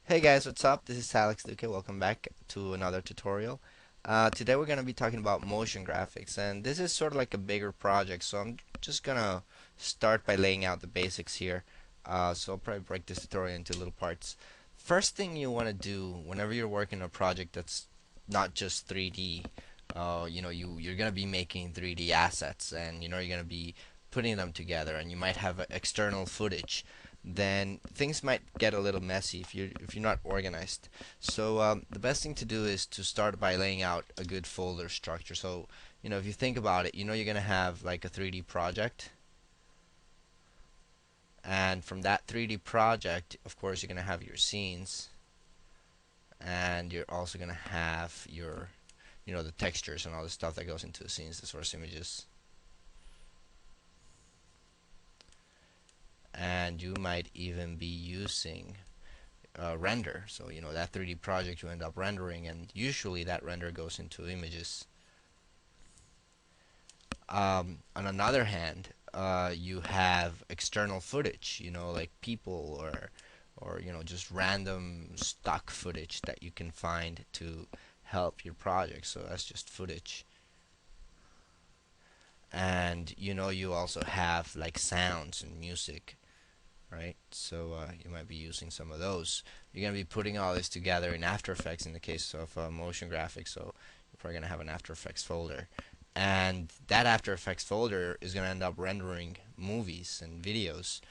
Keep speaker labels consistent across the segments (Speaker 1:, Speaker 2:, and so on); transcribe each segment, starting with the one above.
Speaker 1: Hey guys, what's up? This is Alex Duque. Welcome back to another tutorial. Today we're going to be talking about motion graphics, and this is sort of like a bigger project, so I'm just going to start by laying out the basics here. So I'll probably break this tutorial into little parts. First thing you want to do whenever you're working on a project that's not just 3D, you're going to be making 3D assets, and you're going to be putting them together, and you might have external footage. Then things might get a little messy if you're not organized. So the best thing to do is to start by laying out a good folder structure. So if you think about it, you're gonna have like a 3D project, and from that 3D project, of course, you're gonna have your scenes, and you're also gonna have your the textures and all the stuff that goes into the scenes, the source images, and you might even be using render. So that 3D project you end up rendering, and usually that render goes into images. On another hand, you have external footage, like people or just random stock footage that you can find to help your project. So that's just footage. And you also have like sounds and music, right? So you might be using some of those. You're going to be putting all this together in After Effects in the case of motion graphics, so you're probably going to have an After Effects folder. And that After Effects folder is going to end up rendering movies and videos.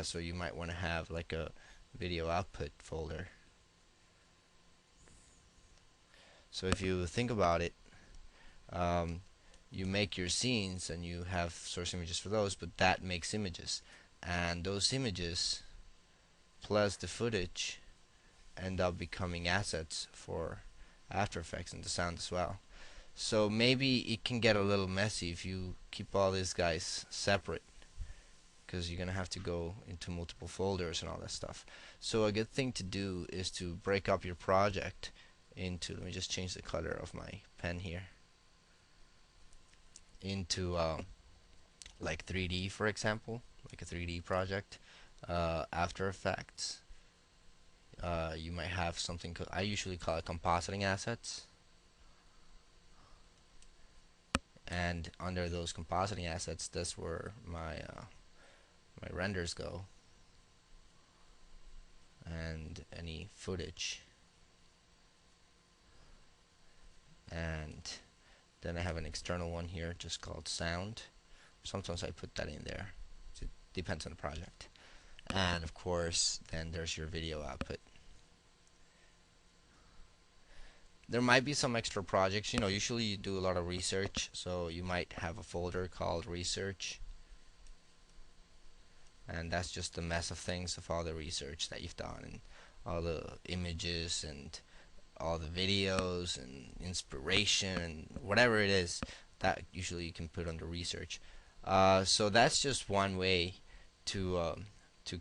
Speaker 1: So you might want to have like a video output folder. So if you think about it, um, you make your scenes and you have source images for those, but that makes images. And those images plus the footage end up becoming assets for After Effects and the sound as well. So maybe it can get a little messy if you keep all these guys separate, because you're gonna have to go into multiple folders and all that stuff. So a good thing to do is to break up your project into, let me just change the color of my pen here, into like 3D, for example, like a 3D project. After Effects, you might have something I usually call it compositing assets, and under those compositing assets, that's where my renders go, and any footage, and then I have an external one here just called sound. Sometimes I put that in there. It depends on the project. And of course, then there's your video output. There might be some extra projects. Usually you do a lot of research, so you might have a folder called research, and that's just a mess of things, of all the research that you've done and all the images and all the videos and inspiration and whatever it is that usually you can put under research. So that's just one way to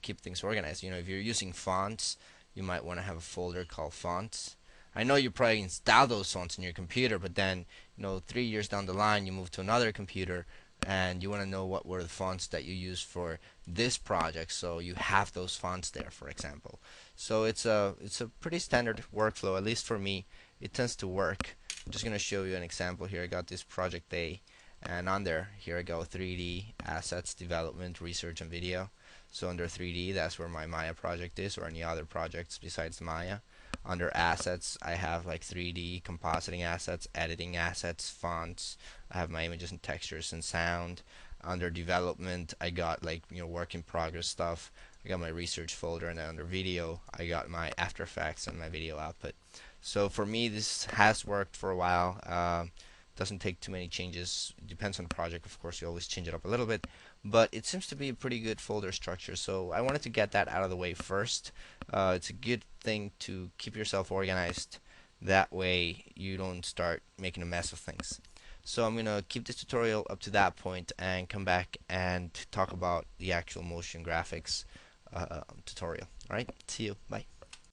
Speaker 1: keep things organized. If you're using fonts, you might want to have a folder called fonts. I know you probably install those fonts in your computer, but then 3 years down the line you move to another computer and you want to know what were the fonts that you used for this project, so you have those fonts there, for example. So it's a pretty standard workflow, at least for me. It tends to work. I'm just going to show you an example here. I got this project A, and on there, here I go, 3D assets, development, research, and video. So under 3D, that's where my Maya project is, or any other projects besides Maya. Under assets, I have like 3D compositing assets, editing assets, fonts. I have my images and textures and sound. Under development, I got like work in progress stuff. I got my research folder, and then under video, I got my After Effects and my video output. So for me, this has worked for a while. Doesn't take too many changes. It depends on the project, of course. You always change it up a little bit, but it seems to be a pretty good folder structure. So I wanted to get that out of the way first. It's a good thing to keep yourself organized. That way you don't start making a mess of things. So I'm gonna keep this tutorial up to that point and come back and talk about the actual motion graphics tutorial. Alright, see you. Bye.